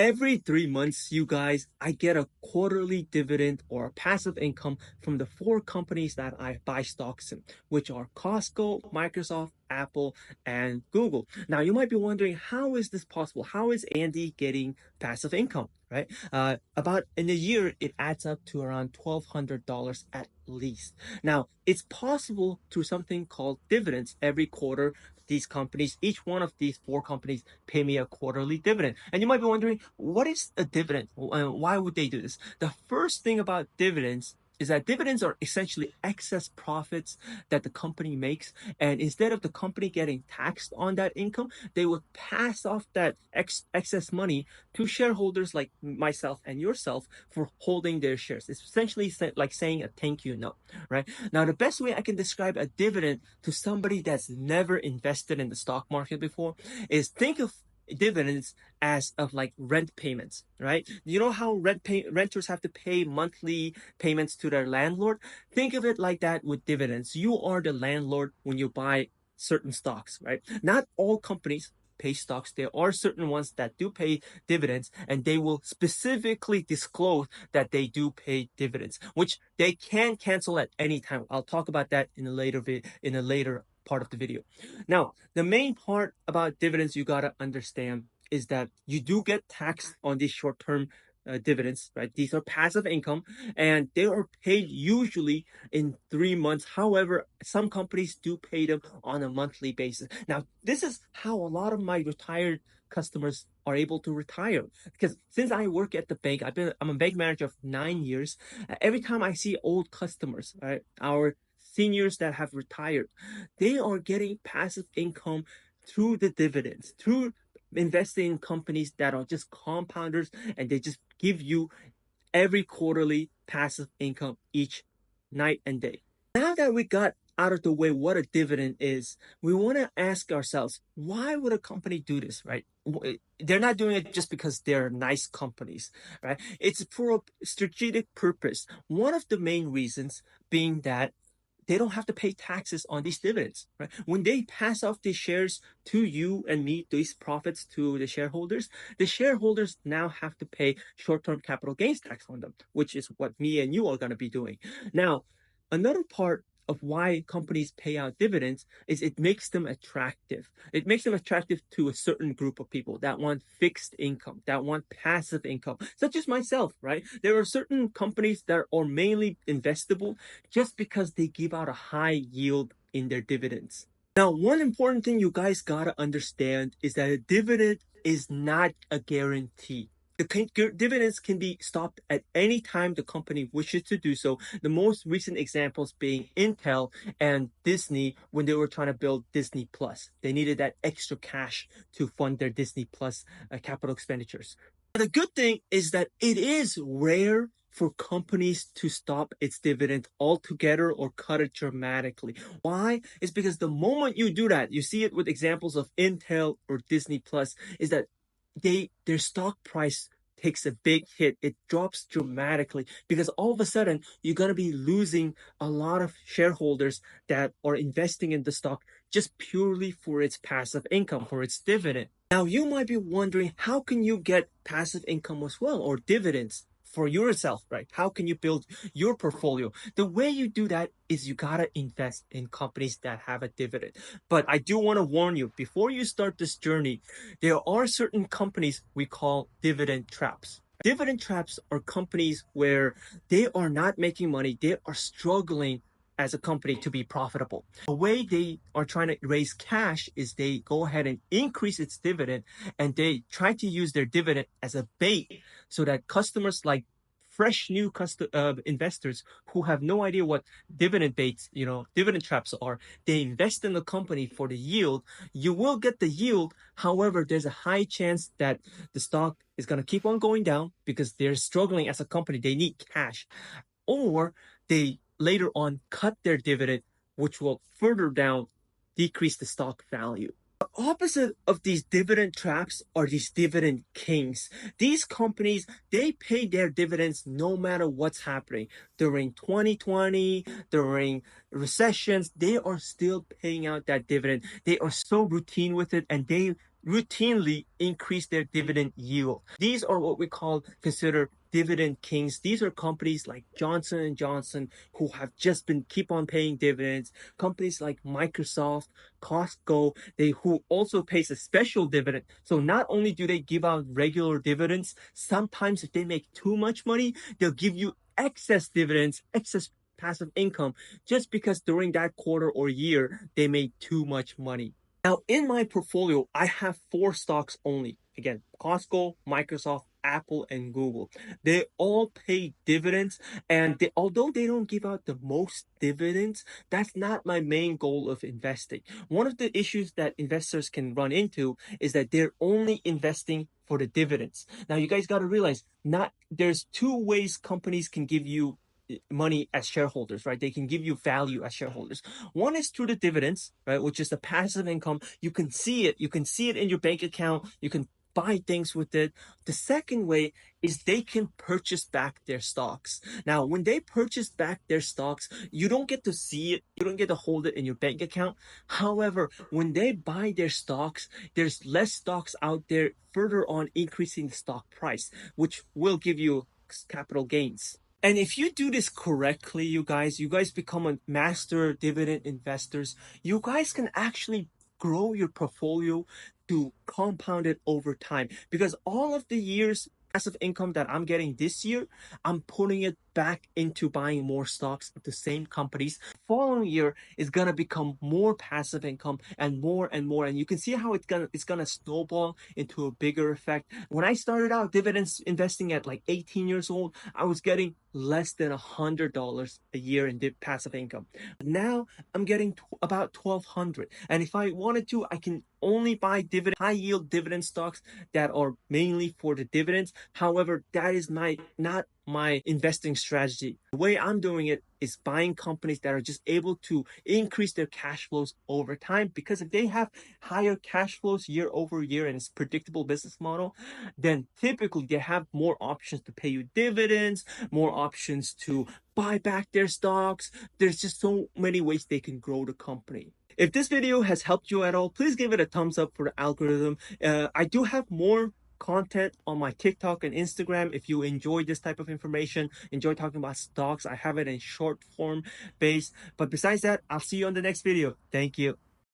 Every 3 months, you guys, I get a quarterly dividend or a passive income from the four companies that I buy stocks in, which are Costco, Microsoft, Apple, and Google. Now, you might be wondering, how is this possible? How is Andy getting passive income, right? About in a year, it adds up to around $1,200 at least. Now, it's possible through something called dividends every quarter. These companies, each one of these four companies, pay me a quarterly dividend. And you might be wondering, what is a dividend? Why would they do this? The first thing about dividends is that dividends are essentially excess profits that the company makes. And instead of the company getting taxed on that income, they would pass off that excess money to shareholders like myself and yourself for holding their shares. It's essentially like saying a thank you note, right? Now, the best way I can describe a dividend to somebody that's never invested in the stock market before is think of dividends as of like rent payments, right? You know how renters have to pay monthly payments to their landlord? Think of it like that with dividends. You are the landlord when you buy certain stocks, right? Not all companies pay stocks. There are certain ones that do pay dividends, and they will specifically disclose that they do pay dividends, which they can cancel at any time. I'll talk about that in a later part of the video. Now, the main part about dividends you gotta understand is that you do get taxed on these short-term dividends, right? These are passive income, and they are paid usually in 3 months. However, some companies do pay them on a monthly basis. Now, this is how a lot of my retired customers are able to retire, because since I work at the bank, I'm a bank manager of 9 years. Every time I see old customers, right, our seniors that have retired, they are getting passive income through the dividends, through investing in companies that are just compounders, and they just give you every quarterly passive income each night and day. Now that we got out of the way what a dividend is, we want to ask ourselves, why would a company do this, right? They're not doing it just because they're nice companies, right? It's for a strategic purpose. One of the main reasons being that they don't have to pay taxes on these dividends, right? When they pass off these shares to you and me, these profits to the shareholders now have to pay short-term capital gains tax on them, which is what me and you are going to be doing. Now, another part of why companies pay out dividends is it makes them attractive. It makes them attractive to a certain group of people that want fixed income, that want passive income, such as myself, right? There are certain companies that are mainly investable just because they give out a high yield in their dividends. Now, one important thing you guys gotta understand is that a dividend is not a guarantee. The dividends can be stopped at any time the company wishes to do so. The most recent examples being Intel and Disney when they were trying to build Disney Plus. They needed that extra cash to fund their Disney Plus capital expenditures. The good thing is that it is rare for companies to stop its dividend altogether or cut it dramatically. Why? It's because the moment you do that, you see it with examples of Intel or Disney Plus, is that their stock price takes a big hit. It drops dramatically because all of a sudden you're going to be losing a lot of shareholders that are investing in the stock just purely for its passive income, for its dividend. Now, you might be wondering, how can you get passive income as well, or dividends for yourself, right? How can you build your portfolio? The way you do that is you gotta invest in companies that have a dividend. But I do want to warn you, before you start this journey, there are certain companies we call dividend traps. Dividend traps are companies where they are not making money, they are struggling as a company to be profitable. The way they are trying to raise cash is they go ahead and increase its dividend, and they try to use their dividend as a bait so that customers like fresh new investors who have no idea what dividend baits, dividend traps are, they invest in the company for the yield. You will get the yield. However, there's a high chance that the stock is going to keep on going down because they're struggling as a company. They need cash. Or they later on cut their dividend, which will further down decrease the stock value. The opposite of these dividend traps are these dividend kings. These companies, they pay their dividends no matter what's happening. During 2020, during recessions, they are still paying out that dividend. They are so routine with it, and they routinely increase their dividend yield. These are what we consider dividend kings. These are companies like Johnson and Johnson who have just been keep on paying dividends. Companies like Microsoft, Costco, they who also pays a special dividend. So not only do they give out regular dividends, sometimes if they make too much money, they'll give you excess dividends, excess passive income, just because during that quarter or year they made too much money. Now, in my portfolio, I have four stocks only. Again, Costco, Microsoft, Apple, and Google. They all pay dividends, and although they don't give out the most dividends, that's not my main goal of investing. One of the issues that investors can run into is that they're only investing for the dividends. Now, you guys got to realize, not there's two ways companies can give you money as shareholders, right? They can give you value as shareholders. One is through the dividends, right, which is the passive income. You can see it. You can see it in your bank account. You can buy things with it. The second way is they can purchase back their stocks. Now, when they purchase back their stocks, you don't get to see it. You don't get to hold it in your bank account. However, when they buy their stocks, there's less stocks out there further on increasing the stock price, which will give you capital gains. And if you do this correctly, you guys become a master dividend investors. You guys can actually grow your portfolio to compound it over time, because all of the years passive income that I'm getting this year, I'm putting it back into buying more stocks of the same companies. Following year is gonna become more passive income and more and more. And you can see how it's gonna snowball into a bigger effect. When I started out dividends investing at like 18 years old, I was getting less than $100 a year in passive income. Now I'm getting about 1,200, and if I wanted to, I can only buy dividend high yield dividend stocks that are mainly for the dividends. However, that is not my investing strategy. The way I'm doing it is buying companies that are just able to increase their cash flows over time, because if they have higher cash flows year over year and it's predictable business model, then typically they have more options to pay you dividends, more options to buy back their stocks. There's just so many ways they can grow the company. If this video has helped you at all, please give it a thumbs up for the algorithm. I do have more content on my TikTok and Instagram. If you enjoy this type of information, enjoy talking about stocks, I have it in short form base. But besides that, I'll see you on the next video. Thank you.